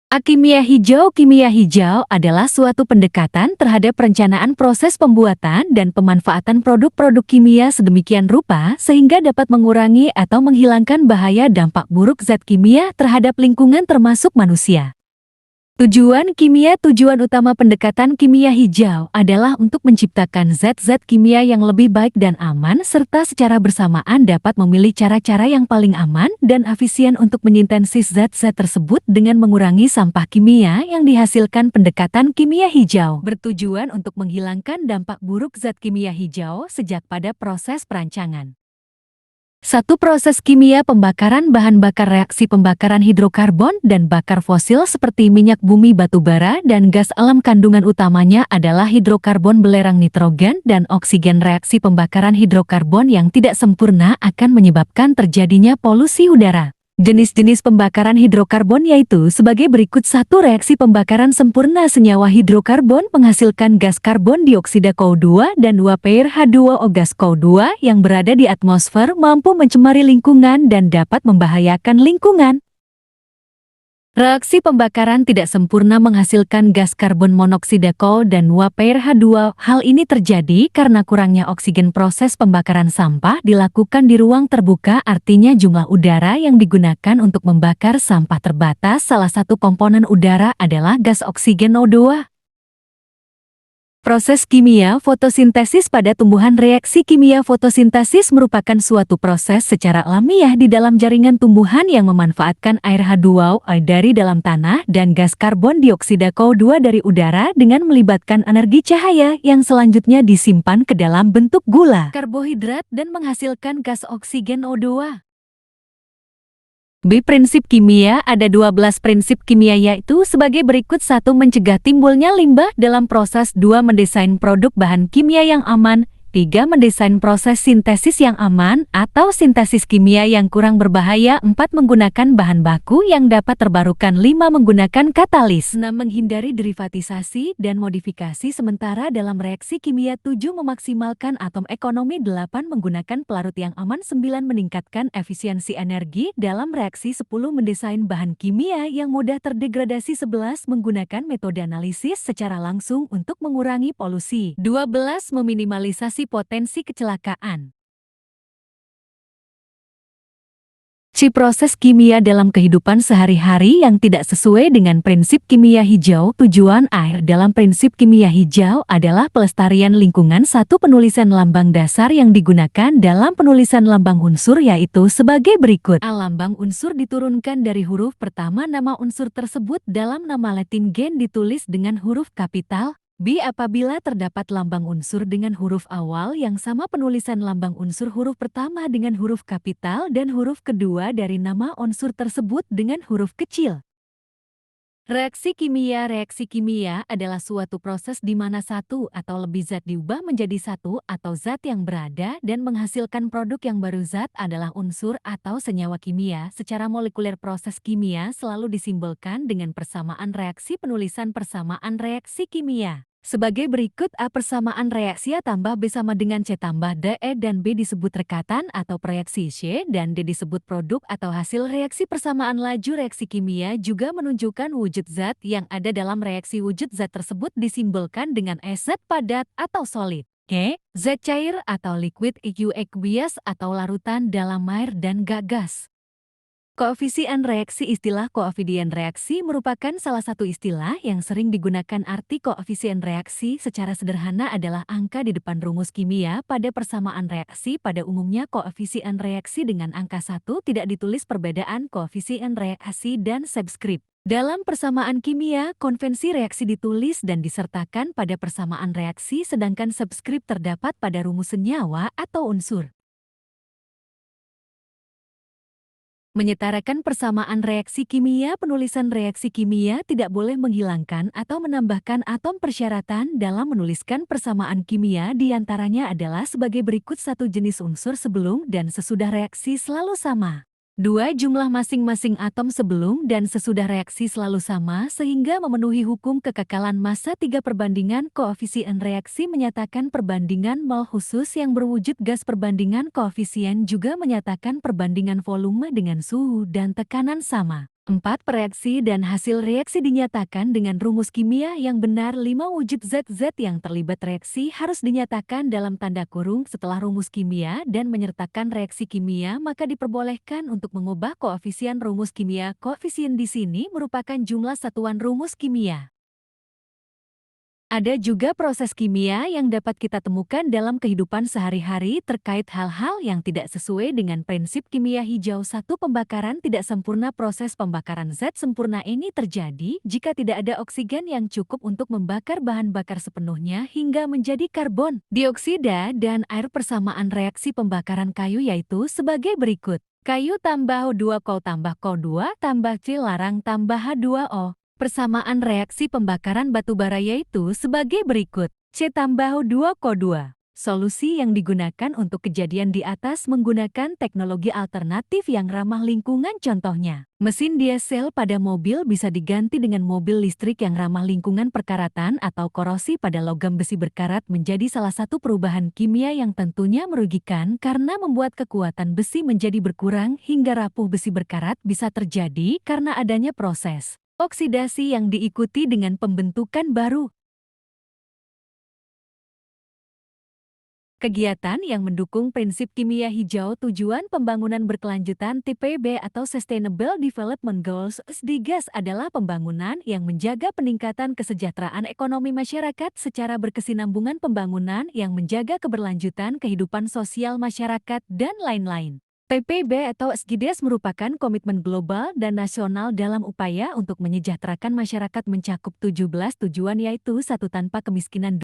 Kimia hijau adalah suatu pendekatan terhadap perencanaan proses pembuatan dan pemanfaatan produk-produk kimia sedemikian rupa sehingga dapat mengurangi atau menghilangkan bahaya dampak buruk zat kimia terhadap lingkungan termasuk manusia. Tujuan utama pendekatan kimia hijau adalah untuk menciptakan zat-zat kimia yang lebih baik dan aman serta secara bersamaan dapat memilih cara-cara yang paling aman dan efisien untuk menyintesis zat-zat tersebut dengan mengurangi sampah kimia yang dihasilkan. Pendekatan kimia hijau bertujuan untuk menghilangkan dampak buruk zat kimia hijau sejak pada proses perancangan. Proses kimia pembakaran bahan bakar reaksi pembakaran hidrokarbon dan bakar fosil seperti minyak bumi batu bara dan gas alam kandungan utamanya adalah hidrokarbon belerang nitrogen dan oksigen. Reaksi pembakaran hidrokarbon yang tidak sempurna akan menyebabkan terjadinya polusi udara. Jenis-jenis pembakaran hidrokarbon yaitu sebagai berikut. Reaksi pembakaran sempurna senyawa hidrokarbon menghasilkan gas karbon dioksida CO2 dan uap air H2O. Gas CO2 yang berada di atmosfer mampu mencemari lingkungan dan dapat membahayakan lingkungan. Reaksi pembakaran tidak sempurna menghasilkan gas karbon monoksida CO dan uap air H2O. Hal ini terjadi karena kurangnya oksigen. Proses pembakaran sampah dilakukan di ruang terbuka, artinya jumlah udara yang digunakan untuk membakar sampah terbatas. Salah satu komponen udara adalah gas oksigen O2. Proses kimia fotosintesis pada tumbuhan. Reaksi kimia fotosintesis merupakan suatu proses secara alamiah di dalam jaringan tumbuhan yang memanfaatkan air H2O dari dalam tanah dan gas karbon dioksida CO2 dari udara dengan melibatkan energi cahaya yang selanjutnya disimpan ke dalam bentuk gula karbohidrat dan menghasilkan gas oksigen O2. Prinsip kimia. Ada 12 prinsip kimia yaitu sebagai berikut. 1. Mencegah timbulnya limbah dalam proses. 2. Mendesain produk bahan kimia yang aman. 3. Mendesain proses sintesis yang aman atau sintesis kimia yang kurang berbahaya. 4. Menggunakan bahan baku yang dapat terbarukan. 5. Menggunakan katalis. 6. Menghindari derivatisasi dan modifikasi sementara dalam reaksi kimia. 7. Memaksimalkan atom ekonomi. 8. Menggunakan pelarut yang aman. 9. Meningkatkan efisiensi energi dalam reaksi. 10. Mendesain bahan kimia yang mudah terdegradasi. 11. Menggunakan metode analisis secara langsung untuk mengurangi polusi. 12. Meminimalisasi potensi kecelakaan. Proses kimia dalam kehidupan sehari-hari yang tidak sesuai dengan prinsip kimia hijau. Tujuan akhir dalam prinsip kimia hijau adalah pelestarian lingkungan. 1. Penulisan lambang dasar yang digunakan dalam penulisan lambang unsur yaitu sebagai berikut. A. Lambang unsur diturunkan dari huruf pertama nama unsur tersebut dalam nama Latin gen ditulis dengan huruf kapital. B. Apabila terdapat lambang unsur dengan huruf awal yang sama, penulisan lambang unsur huruf pertama dengan huruf kapital dan huruf kedua dari nama unsur tersebut dengan huruf kecil. Reaksi kimia. Reaksi kimia adalah suatu proses di mana satu atau lebih zat diubah menjadi satu atau zat yang berada dan menghasilkan produk yang baru. Zat adalah unsur atau senyawa kimia. Secara molekuler proses kimia selalu disimbolkan dengan persamaan reaksi. Penulisan persamaan reaksi kimia sebagai berikut. A. Persamaan reaksi A tambah B sama dengan C tambah D. E dan B disebut rekatan atau reaksi. C dan D disebut produk atau hasil reaksi. Persamaan laju reaksi kimia juga menunjukkan wujud zat yang ada dalam reaksi. Wujud zat tersebut disimbolkan dengan S. Zat padat atau solid. K. Zat cair atau liquid. IQ aqueous atau larutan dalam air dan gas. Koefisien reaksi. Istilah koefisien reaksi merupakan salah satu istilah yang sering digunakan. Arti koefisien reaksi secara sederhana adalah angka di depan rumus kimia pada persamaan reaksi. Pada umumnya koefisien reaksi dengan angka 1 tidak ditulis. Perbedaan koefisien reaksi dan subskrip dalam persamaan kimia. Konvensi reaksi ditulis dan disertakan pada persamaan reaksi, sedangkan subskrip terdapat pada rumus senyawa atau unsur. Menyetarakan persamaan reaksi kimia. Penulisan reaksi kimia tidak boleh menghilangkan atau menambahkan atom. Persyaratan dalam menuliskan persamaan kimia diantaranya adalah sebagai berikut. 1. Jenis unsur sebelum dan sesudah reaksi selalu sama. 2. Jumlah masing-masing atom sebelum dan sesudah reaksi selalu sama sehingga memenuhi hukum kekekalan massa. 3. Perbandingan koefisien reaksi menyatakan perbandingan mol khusus yang berwujud gas. Perbandingan koefisien juga menyatakan perbandingan volume dengan suhu dan tekanan sama. 4. Reaksi dan hasil reaksi dinyatakan dengan rumus kimia yang benar. 5. Wujud zat-zat yang terlibat reaksi harus dinyatakan dalam tanda kurung setelah rumus kimia dan menyertakan reaksi kimia, maka diperbolehkan untuk mengubah koefisien rumus kimia. Koefisien di sini merupakan jumlah satuan rumus kimia. Ada juga proses kimia yang dapat kita temukan dalam kehidupan sehari-hari terkait hal-hal yang tidak sesuai dengan prinsip kimia hijau. 1. Pembakaran tidak sempurna. Proses pembakaran zat sempurna ini terjadi jika tidak ada oksigen yang cukup untuk membakar bahan bakar sepenuhnya hingga menjadi karbon dioksida dan air. Persamaan reaksi pembakaran kayu yaitu sebagai berikut. Kayu tambah O2 Ko tambah Ko2 tambah C larang tambah H2O. Persamaan reaksi pembakaran batubara yaitu sebagai berikut. C tambah O2 Ko2. Solusi yang digunakan untuk kejadian di atas menggunakan teknologi alternatif yang ramah lingkungan. Contohnya, mesin diesel pada mobil bisa diganti dengan mobil listrik yang ramah lingkungan. Perkaratan atau korosi pada logam besi berkarat menjadi salah satu perubahan kimia yang tentunya merugikan karena membuat kekuatan besi menjadi berkurang hingga rapuh. Besi berkarat bisa terjadi karena adanya proses oksidasi yang diikuti dengan pembentukan baru. Kegiatan yang mendukung prinsip kimia hijau. Tujuan pembangunan berkelanjutan (TPB) atau Sustainable Development Goals (SDGs) adalah pembangunan yang menjaga peningkatan kesejahteraan ekonomi masyarakat secara berkesinambungan, pembangunan yang menjaga keberlanjutan kehidupan sosial masyarakat, dan lain-lain. TPB atau SDGs merupakan komitmen global dan nasional dalam upaya untuk menyejahterakan masyarakat mencakup 17 tujuan yaitu 1. Tanpa kemiskinan,